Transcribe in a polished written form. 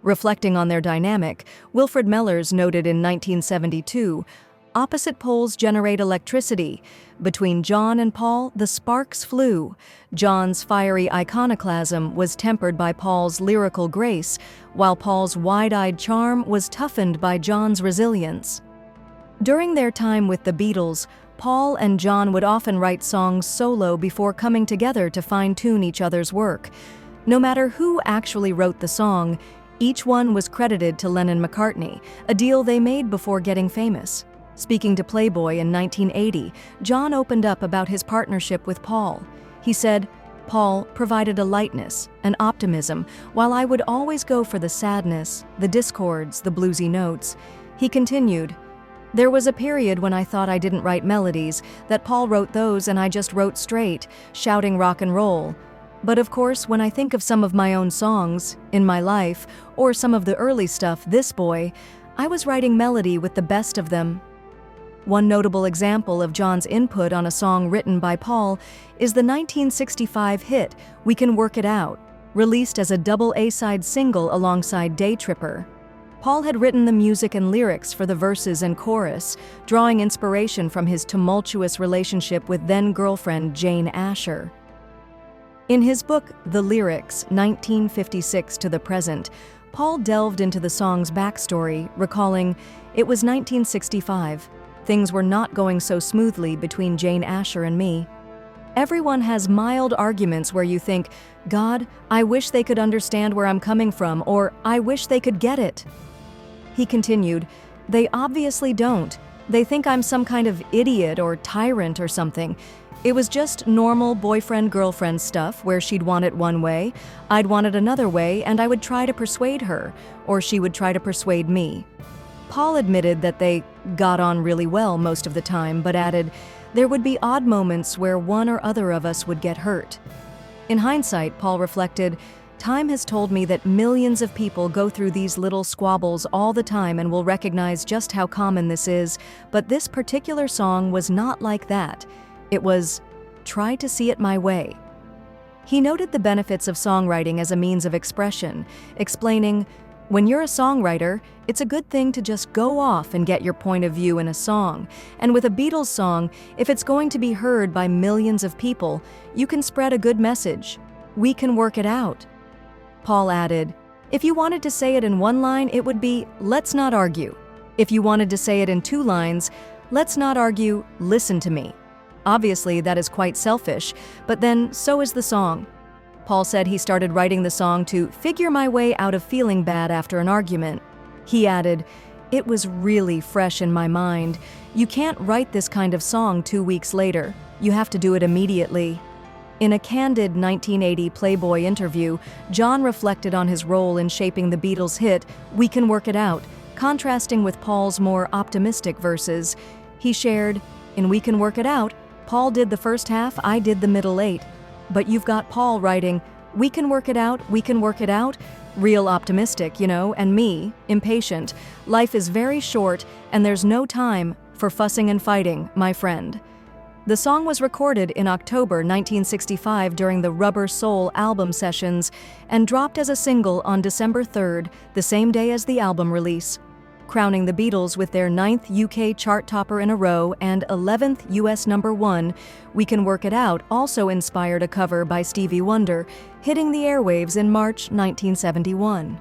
Reflecting on their dynamic, Wilfred Mellers noted in 1972, "Opposite poles generate electricity. Between John and Paul, the sparks flew. John's fiery iconoclasm was tempered by Paul's lyrical grace, while Paul's wide-eyed charm was toughened by John's resilience." During their time with the Beatles, Paul and John would often write songs solo before coming together to fine-tune each other's work. No matter who actually wrote the song, each one was credited to Lennon-McCartney, a deal they made before getting famous. Speaking to Playboy in 1980, John opened up about his partnership with Paul. He said, "Paul provided a lightness, an optimism, while I would always go for the sadness, the discords, the bluesy notes." He continued, "There was a period when I thought I didn't write melodies, that Paul wrote those and I just wrote straight, shouting rock and roll. But of course, when I think of some of my own songs, in my life, or some of the early stuff, This Boy, I was writing melody with the best of them." One notable example of John's input on a song written by Paul is the 1965 hit We Can Work It Out, released as a double A-side single alongside Day Tripper. Paul had written the music and lyrics for the verses and chorus, drawing inspiration from his tumultuous relationship with then-girlfriend Jane Asher. In his book, The Lyrics, 1956 to the Present, Paul delved into the song's backstory, recalling, "It was 1965. Things were not going so smoothly between Jane Asher and me. Everyone has mild arguments where you think, God, I wish they could understand where I'm coming from, or I wish they could get it." He continued, "They obviously don't. They think I'm some kind of idiot or tyrant or something. It was just normal boyfriend-girlfriend stuff where she'd want it one way, I'd want it another way, and I would try to persuade her, or she would try to persuade me." Paul admitted that they got on really well most of the time, but added, "There would be odd moments where one or other of us would get hurt." In hindsight, Paul reflected, "Time has told me that millions of people go through these little squabbles all the time and will recognize just how common this is, but this particular song was not like that. It was, try to see it my way." He noted the benefits of songwriting as a means of expression, explaining, "When you're a songwriter, it's a good thing to just go off and get your point of view in a song. And with a Beatles song, if it's going to be heard by millions of people, you can spread a good message. We can work it out." Paul added, "If you wanted to say it in one line, it would be, let's not argue. If you wanted to say it in 2 lines, let's not argue, listen to me. Obviously, that is quite selfish, but then so is the song." Paul said he started writing the song to figure my way out of feeling bad after an argument. He added, "It was really fresh in my mind. You can't write this kind of song 2 weeks later. You have to do it immediately." In a candid 1980 Playboy interview, John reflected on his role in shaping the Beatles' hit, We Can Work It Out, contrasting with Paul's more optimistic verses. He shared, "In We Can Work It Out, Paul did the first half, I did the middle 8. But you've got Paul writing, we can work it out, real optimistic, and me, impatient. Life is very short, and there's no time for fussing and fighting, my friend." The song was recorded in October 1965 during the Rubber Soul album sessions and dropped as a single on December 3rd, the same day as the album release, crowning the Beatles with their 9th UK chart topper in a row and 11th US #1. We Can Work It Out also inspired a cover by Stevie Wonder, hitting the airwaves in March 1971.